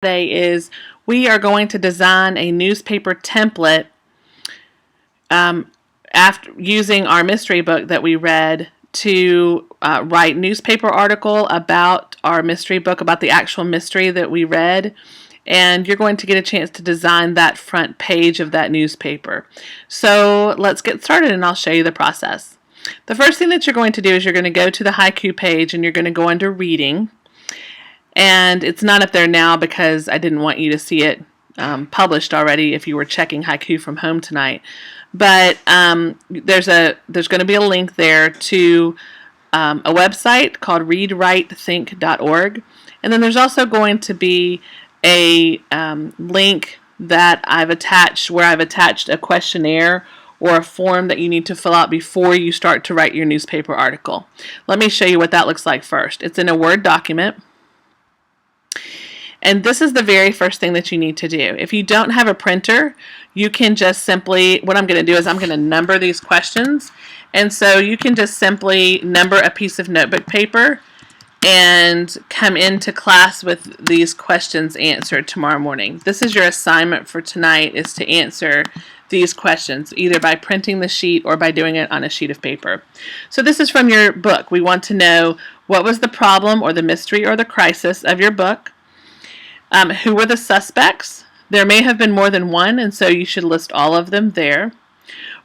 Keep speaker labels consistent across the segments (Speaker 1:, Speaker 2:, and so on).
Speaker 1: Today is we are going to design a newspaper template after using our mystery book that we read to write newspaper article about our mystery book, about the actual mystery that we read. And you're going to get a chance to design that front page of that newspaper. So let's get started and I'll show you the process. The first thing that you're going to do is you're going to go to the haiku page and you're going to go under reading. And it's not up there now because I didn't want you to see it published already if you were checking haiku from home tonight. But there's going to be a link there to a website called readwritethink.org. And then there's also going to be a link that I've attached where I've attached a questionnaire or a form that you need to fill out before you start to write your newspaper article. Let me show you what that looks like first. It's in a Word document. And this is the very first thing that you need to do. If you don't have a printer, you can just simply, what I'm going to do is I'm going to number these questions. And so you can just simply number a piece of notebook paper and come into class with these questions answered tomorrow morning. This is your assignment for tonight, is to answer these questions, either by printing the sheet or by doing it on a sheet of paper. So this is from your book. We want to know what was the problem or the mystery or the crisis of your book. Who were the suspects? There may have been more than one, and so you should list all of them there.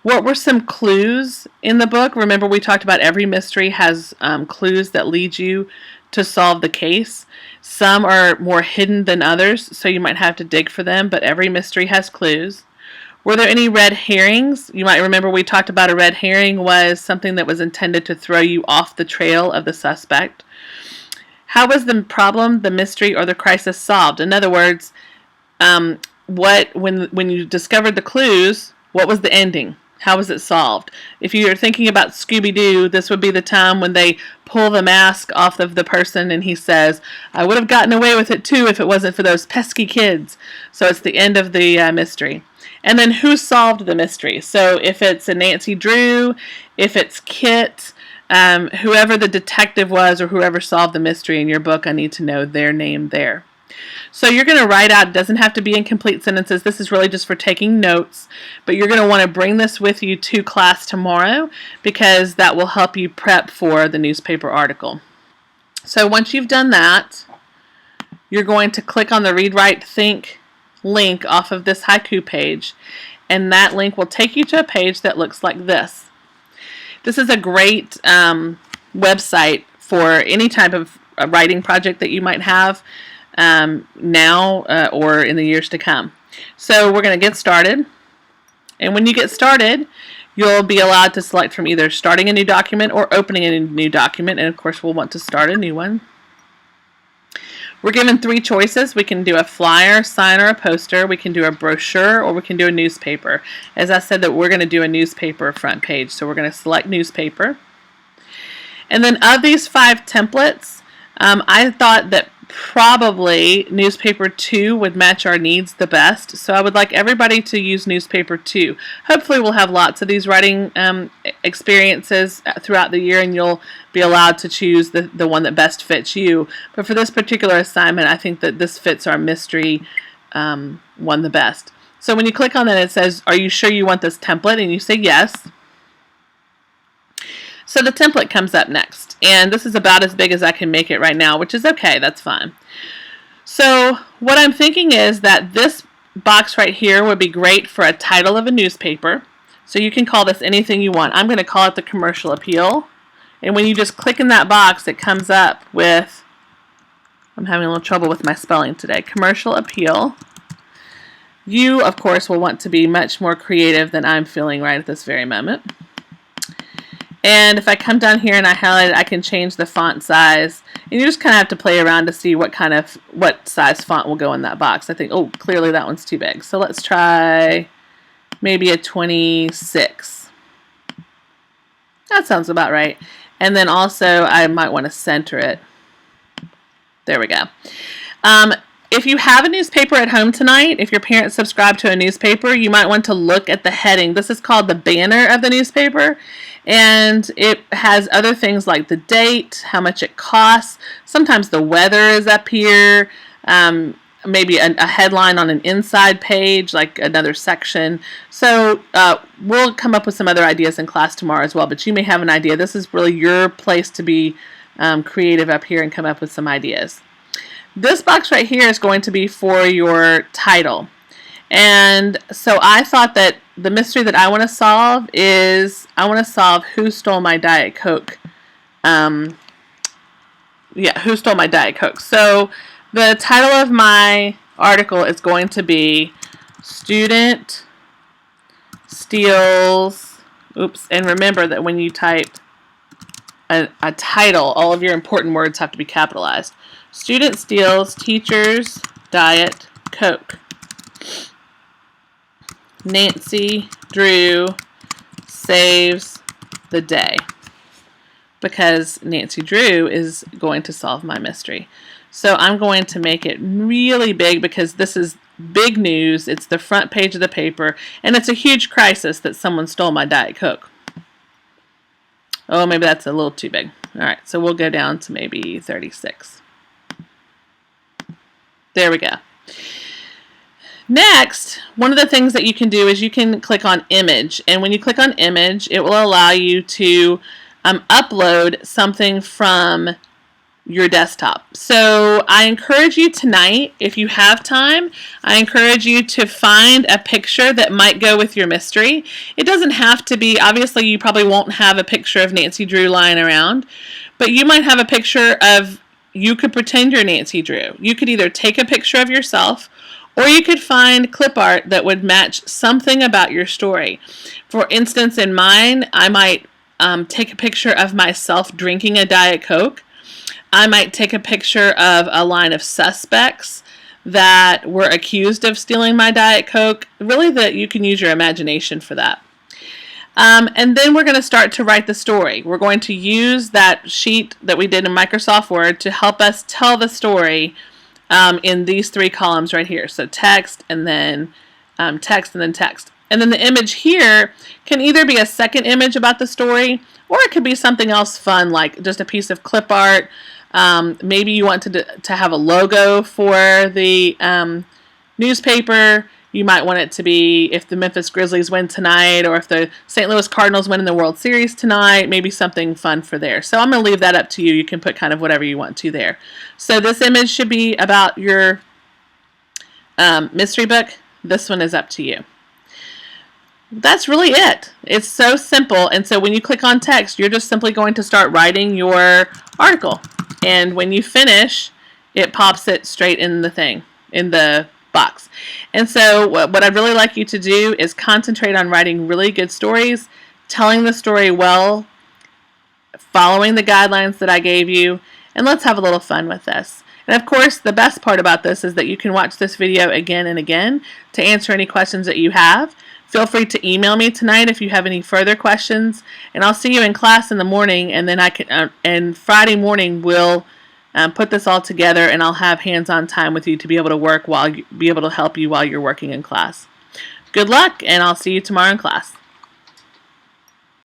Speaker 1: What were some clues in the book? Remember, we talked about every mystery has clues that lead you to solve the case. Some are more hidden than others, so you might have to dig for them, but every mystery has clues. Were there any red herrings? You might remember we talked about a red herring was something that was intended to throw you off the trail of the suspect. How was the problem, the mystery, or the crisis solved? In other words, when you discovered the clues, what was the ending? How was it solved? If you're thinking about Scooby-Doo, this would be the time when they pull the mask off of the person and he says, I would have gotten away with it too if it wasn't for those pesky kids. So it's the end of the mystery. And then who solved the mystery? So if it's a Nancy Drew, if it's Kit, whoever the detective was or whoever solved the mystery in your book, I need to know their name there. So you're going to write out, it doesn't have to be in complete sentences, this is really just for taking notes, but you're going to want to bring this with you to class tomorrow because that will help you prep for the newspaper article. So once you've done that, you're going to click on the Read Write Think link off of this haiku page, and that link will take you to a page that looks like this. This is a great website for any type of writing project that you might have now or in the years to come. So we're going to get started. And when you get started, you'll be allowed to select from either starting a new document or opening a new document. And of course, we'll want to start a new one. We're given three choices. We can do a flyer, sign, or a poster. We can do a brochure, or we can do a newspaper. As I said, that we're going to do a newspaper front page, so we're going to select newspaper. And then of these 5 templates, I thought that probably newspaper 2 would match our needs the best. So I would like everybody to use newspaper 2. Hopefully we'll have lots of these writing experiences throughout the year and you'll be allowed to choose the one that best fits you. But for this particular assignment, I think that this fits our mystery one the best. So when you click on that, it says, are you sure you want this template? And you say yes. So the template comes up next, and this is about as big as I can make it right now, which is okay, that's fine. So what I'm thinking is that this box right here would be great for a title of a newspaper. So you can call this anything you want. I'm going to call it the Commercial Appeal. And when you just click in that box, it comes up with, I'm having a little trouble with my spelling today, Commercial Appeal. You, of course, will want to be much more creative than I'm feeling right at this very moment. And if I come down here and I highlight it, I can change the font size. And you just kind of have to play around to see what size font will go in that box. I think, oh, clearly that one's too big. So let's try maybe a 26. That sounds about right. And then also I might want to center it. There we go. If you have a newspaper at home tonight, if your parents subscribe to a newspaper, you might want to look at the heading. This is called the banner of the newspaper. And it has other things like the date, how much it costs. Sometimes the weather is up here. maybe a headline on an inside page, like another section. So we'll come up with some other ideas in class tomorrow as well, but you may have an idea. This is really your place to be creative up here and come up with some ideas. This box right here is going to be for your title. And so I thought that the mystery that I want to solve is, I want to solve who stole my Diet Coke. Who stole my Diet Coke. So the title of my article is going to be Student Steals, and remember that when you type a title, all of your important words have to be capitalized. Student steals teacher's Diet Coke. Nancy Drew saves the day. Because Nancy Drew is going to solve my mystery. So I'm going to make it really big because this is big news. It's the front page of the paper, and it's a huge crisis that someone stole my Diet Coke. Oh, maybe that's a little too big. All right, so we'll go down to maybe 36. There we go. Next, one of the things that you can do is you can click on Image, and when you click on Image, it will allow you to upload something from your desktop. So I encourage you tonight, if you have time, I encourage you to find a picture that might go with your mystery. It doesn't have to be, obviously you probably won't have a picture of Nancy Drew lying around, but you might have a picture of, you could pretend you're Nancy Drew. You could either take a picture of yourself, or you could find clip art that would match something about your story. For instance, in mine, I might take a picture of myself drinking a Diet Coke. I might take a picture of a line of suspects that were accused of stealing my Diet Coke. Really, that you can use your imagination for that. And then we're going to start to write the story. We're going to use that sheet that we did in Microsoft Word to help us tell the story in these three columns right here. So text, and then text, and then text. And then the image here can either be a second image about the story, or it could be something else fun, like just a piece of clip art. Maybe you want to have a logo for the newspaper. You might want it to be if the Memphis Grizzlies win tonight, or if the St. Louis Cardinals win in the World Series tonight, maybe something fun for there. So I'm going to leave that up to you. You can put kind of whatever you want to there. So this image should be about your mystery book. This one is up to you. That's really it. It's so simple. And so when you click on text, you're just simply going to start writing your article. And when you finish, it pops it straight in the thing, in the box. And so what I'd really like you to do is concentrate on writing really good stories, telling the story well, following the guidelines that I gave you, and let's have a little fun with this. And of course, the best part about this is that you can watch this video again and again to answer any questions that you have. Feel free to email me tonight if you have any further questions, and I'll see you in class in the morning, and then and Friday morning we'll put this all together, and I'll have hands-on time with you to be able to be able to help you while you're working in class. Good luck, and I'll see you tomorrow in class.